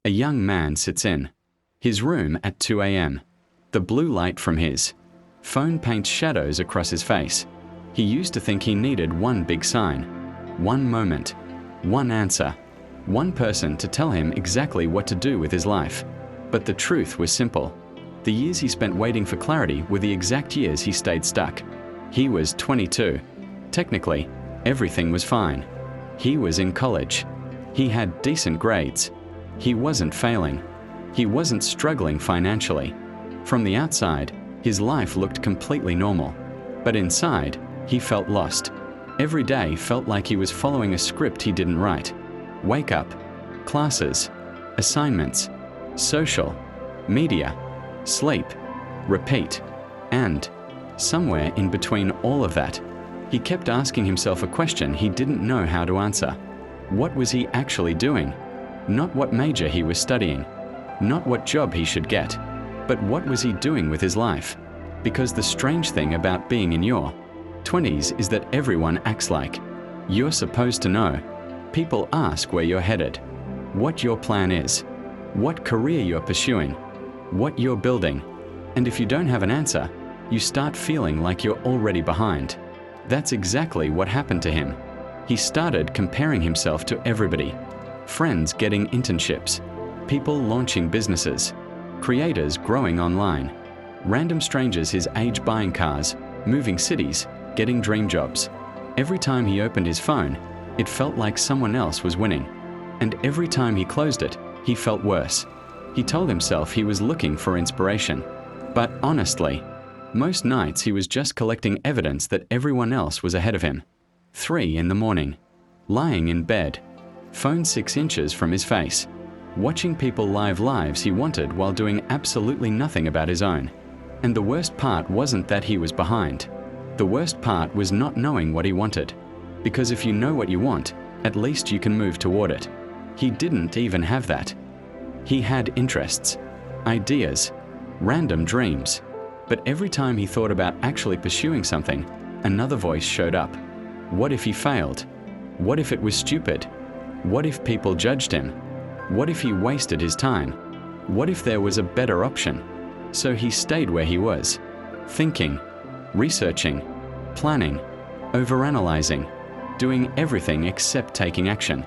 A young man sits in his room at 2 a.m. The blue light from his phone paints shadows across his face. He used to think he needed one big sign, one moment, one answer, one person to tell him exactly what to do with his life. But the truth was simple. The years he spent waiting for clarity were the exact years he stayed stuck. He was 22. Technically, everything was fine. He was in college. He had decent grades. He wasn't failing. He wasn't struggling financially. From the outside, his life looked completely normal. But inside, he felt lost. Every day felt like he was following a script he didn't write. Wake up, classes, assignments, social, media, sleep, repeat, and somewhere in between all of that, he kept asking himself a question he didn't know how to answer. What was he actually doing? Not what major he was studying, not what job he should get, but what was he doing with his life? Because the strange thing about being in your 20s is that everyone acts like you're supposed to know. People ask where you're headed, what your plan is, what career you're pursuing, what you're building. And if you don't have an answer, you start feeling like you're already behind. That's exactly what happened to him. He started comparing himself to everybody. Friends getting internships, people launching businesses, creators growing online, random strangers his age buying cars, moving cities, getting dream jobs. Every time he opened his phone, it felt like someone else was winning. And every time he closed it, he felt worse. He told himself he was looking for inspiration. But honestly, most nights he was just collecting evidence that everyone else was ahead of him. 3 a.m, lying in bed, phone 6 inches from his face, watching people live lives he wanted while doing absolutely nothing about his own. And the worst part wasn't that he was behind. The worst part was not knowing what he wanted. Because if you know what you want, at least you can move toward it. He didn't even have that. He had interests, ideas, random dreams. But every time he thought about actually pursuing something, another voice showed up. What if he failed? What if it was stupid? What if people judged him? What if he wasted his time? What if there was a better option? So he stayed where he was, thinking, researching, planning, overanalyzing, doing everything except taking action.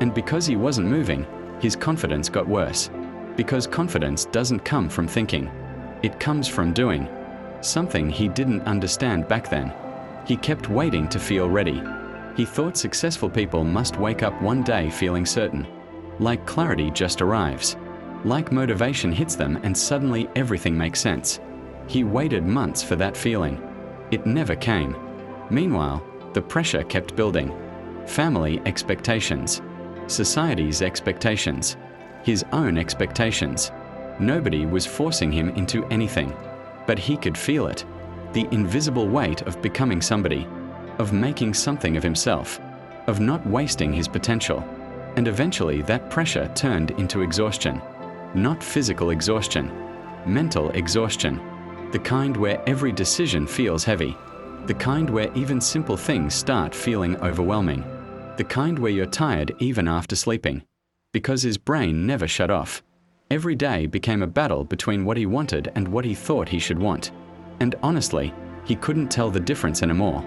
And because he wasn't moving, his confidence got worse. Because confidence doesn't come from thinking. It comes from doing. Something he didn't understand back then. He kept waiting to feel ready. He thought successful people must wake up one day feeling certain. Like clarity just arrives. Like motivation hits them and suddenly everything makes sense. He waited months for that feeling. It never came. Meanwhile, the pressure kept building. Family expectations. Society's expectations. His own expectations. Nobody was forcing him into anything. But he could feel it. The invisible weight of becoming somebody. Of making something of himself. Of not wasting his potential. And eventually that pressure turned into exhaustion. Not physical exhaustion. Mental exhaustion. The kind where every decision feels heavy. The kind where even simple things start feeling overwhelming. The kind where you're tired even after sleeping. Because his brain never shut off. Every day became a battle between what he wanted and what he thought he should want. And honestly, he couldn't tell the difference anymore.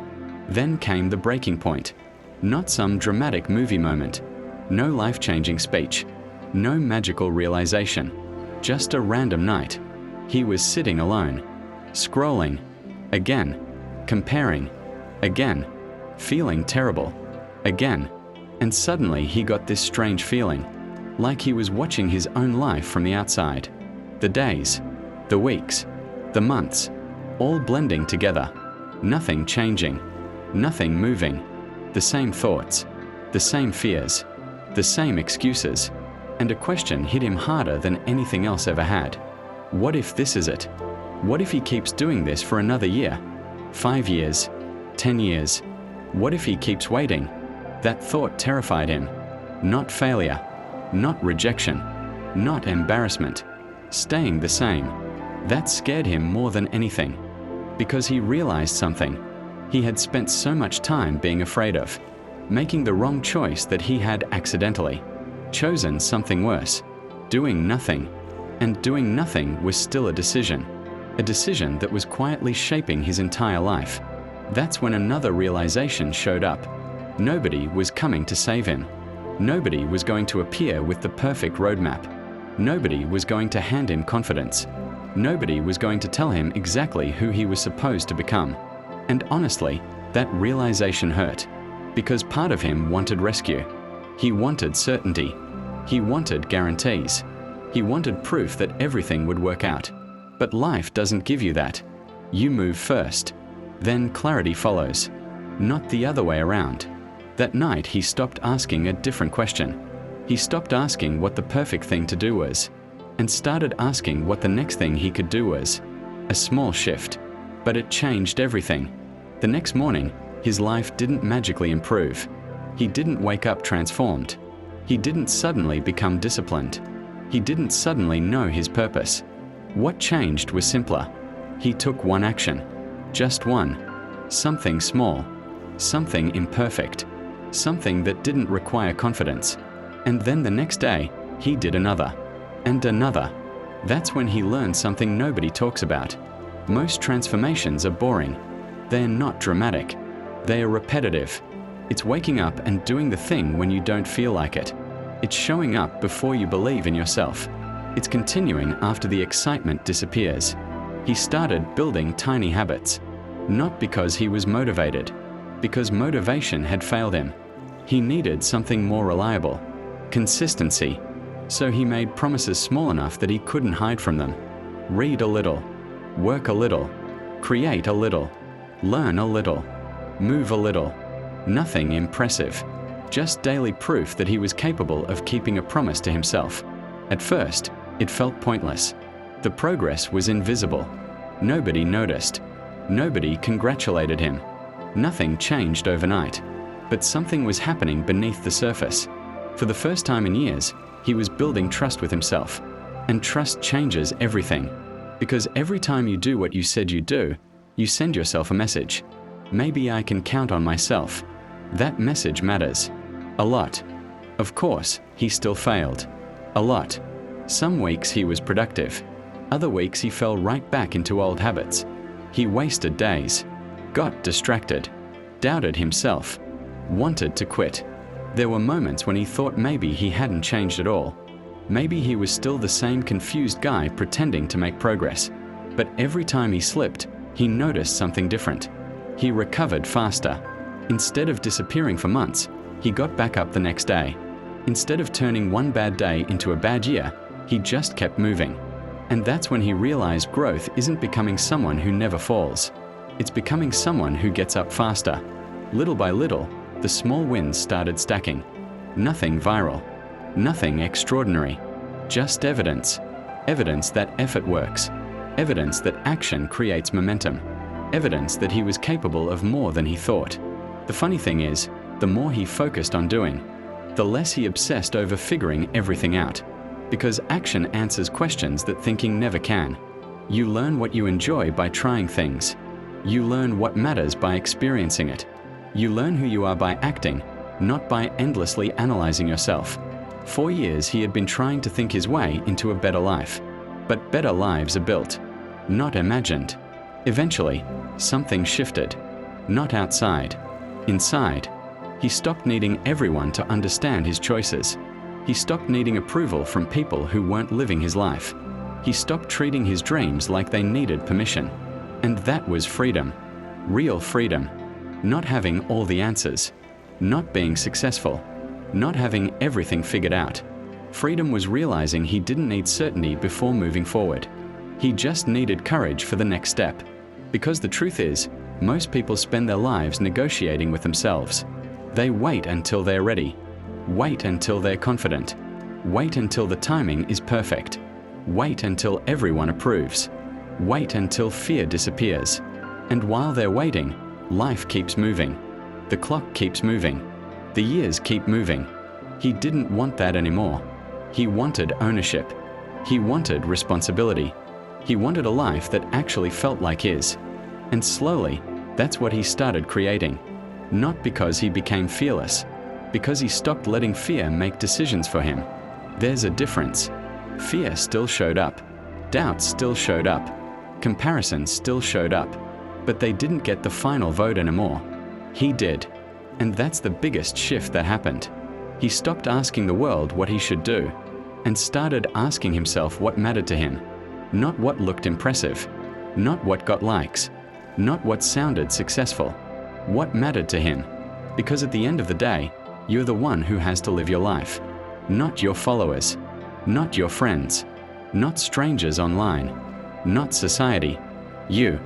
Then came the breaking point. Not some dramatic movie moment. No life-changing speech. No magical realization. Just a random night. He was sitting alone. Scrolling. Again. Comparing. Again. Feeling terrible. Again. And suddenly he got this strange feeling. Like he was watching his own life from the outside. The days. The weeks. The months. All blending together. Nothing changing. Nothing moving. The same thoughts. The same fears. The same excuses. And a question hit him harder than anything else ever had. What if this is it? What if he keeps doing this for another year? 5 years? 10 years? What if he keeps waiting? That thought terrified him. Not failure. Not rejection. Not embarrassment. Staying the same. That scared him more than anything. Because he realized something. He had spent so much time being afraid of. Making the wrong choice that he had accidentally chosen something worse. doing nothing. And doing nothing was still a decision that was quietly shaping his entire life. That's when another realization showed up. Nobody was coming to save him. Nobody was going to appear with the perfect roadmap. Nobody was going to hand him confidence. Nobody was going to tell him exactly who he was supposed to become. And honestly, that realization hurt, because part of him wanted rescue. He wanted certainty. He wanted guarantees. He wanted proof that everything would work out. But life doesn't give you that. You move first. Then clarity follows. Not the other way around. That night he stopped asking a different question. He stopped asking what the perfect thing to do was, and started asking what the next thing he could do was. A small shift, but it changed everything. The next morning, his life didn't magically improve. He didn't wake up transformed. He didn't suddenly become disciplined. He didn't suddenly know his purpose. What changed was simpler. He took one action. Just one. Something small. Something imperfect. Something that didn't require confidence. And then the next day, he did another. And another. That's when he learned something nobody talks about. Most transformations are boring. They're not dramatic. They are repetitive. It's waking up and doing the thing when you don't feel like it. It's showing up before you believe in yourself. It's continuing after the excitement disappears. He started building tiny habits. Not because he was motivated, because motivation had failed him. He needed something more reliable. Consistency. So he made promises small enough that he couldn't hide from them. Read a little. Work a little. Create a little. Learn a little. Move a little. Nothing impressive. Just daily proof that he was capable of keeping a promise to himself. At first, it felt pointless. The progress was invisible. Nobody noticed. Nobody congratulated him. Nothing changed overnight. But something was happening beneath the surface. For the first time in years, he was building trust with himself. And trust changes everything. Because every time you do what you said you'd do, you send yourself a message. Maybe I can count on myself. That message matters. A lot. Of course, he still failed. A lot. Some weeks he was productive. Other weeks he fell right back into old habits. He wasted days. Got distracted. Doubted himself. Wanted to quit. There were moments when he thought maybe he hadn't changed at all. Maybe he was still the same confused guy pretending to make progress. But every time he slipped, he noticed something different. He recovered faster. Instead of disappearing for months, he got back up the next day. Instead of turning one bad day into a bad year, he just kept moving. And that's when he realized growth isn't becoming someone who never falls. It's becoming someone who gets up faster. Little by little, the small wins started stacking. Nothing viral. Nothing extraordinary. Just evidence. Evidence that effort works. Evidence that action creates momentum. Evidence that he was capable of more than he thought. The funny thing is, the more he focused on doing, the less he obsessed over figuring everything out. Because action answers questions that thinking never can. You learn what you enjoy by trying things. You learn what matters by experiencing it. You learn who you are by acting, not by endlessly analyzing yourself. 4 years he had been trying to think his way into a better life. But better lives are built, not imagined. Eventually, something shifted. Not outside. Inside. He stopped needing everyone to understand his choices. He stopped needing approval from people who weren't living his life. He stopped treating his dreams like they needed permission. And that was freedom. Real freedom. Not having all the answers. Not being successful. Not having everything figured out. Freedom was realizing he didn't need certainty before moving forward. He just needed courage for the next step. Because the truth is, most people spend their lives negotiating with themselves. They wait until they're ready. Wait until they're confident. Wait until the timing is perfect. Wait until everyone approves. Wait until fear disappears. And while they're waiting, life keeps moving. The clock keeps moving. The years keep moving. He didn't want that anymore. He wanted ownership. He wanted responsibility. He wanted a life that actually felt like his. And slowly, that's what he started creating. Not because he became fearless, because he stopped letting fear make decisions for him. There's a difference. Fear still showed up. Doubt still showed up. Comparison still showed up. But they didn't get the final vote anymore. He did. And that's the biggest shift that happened. He stopped asking the world what he should do and started asking himself what mattered to him. Not what looked impressive. Not what got likes. Not what sounded successful. What mattered to him. Because at the end of the day, you're the one who has to live your life. Not your followers. Not your friends. Not strangers online. Not society. You.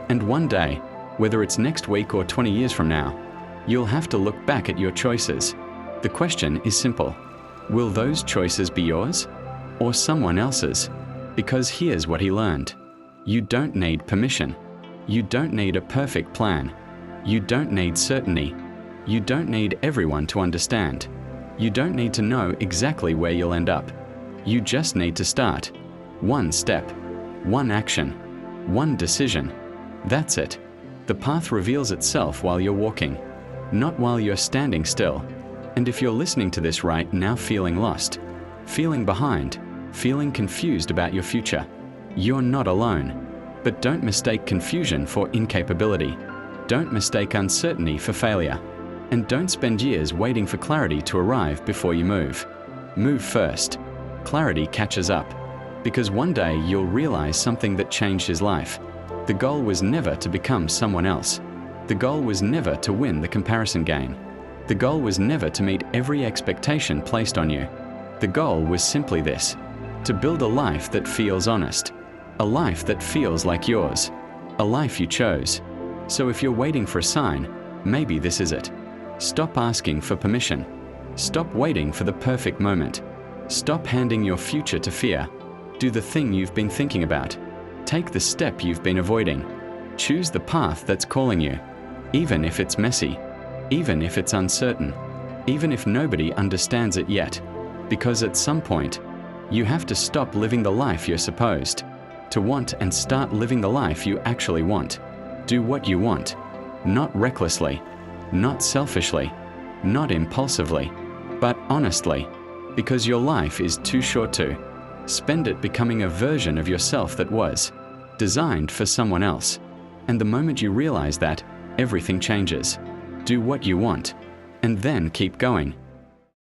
And one day, whether it's next week or 20 years from now, you'll have to look back at your choices. The question is simple. Will those choices be yours or someone else's? Because here's what he learned. You don't need permission. You don't need a perfect plan. You don't need certainty. You don't need everyone to understand. You don't need to know exactly where you'll end up. You just need to start. One step. One action. One decision. That's it. The path reveals itself while you're walking, not while you're standing still. And if you're listening to this right now feeling lost, feeling behind, feeling confused about your future, you're not alone. But don't mistake confusion for incapability. Don't mistake uncertainty for failure. And don't spend years waiting for clarity to arrive before you move. Move first. Clarity catches up. Because one day you'll realize something that changed his life. The goal was never to become someone else. The goal was never to win the comparison game. The goal was never to meet every expectation placed on you. The goal was simply this: to build a life that feels honest. A life that feels like yours. A life you chose. So if you're waiting for a sign, maybe this is it. Stop asking for permission. Stop waiting for the perfect moment. Stop handing your future to fear. Do the thing you've been thinking about. Take the step you've been avoiding. Choose the path that's calling you, even if it's messy, even if it's uncertain, even if nobody understands it yet. Because at some point, you have to stop living the life you're supposed to want and start living the life you actually want. Do what you want, not recklessly, not selfishly, not impulsively, but honestly, because your life is too short to spend it becoming a version of yourself that was designed for someone else. And the moment you realize that, everything changes. Do what you want, and then keep going.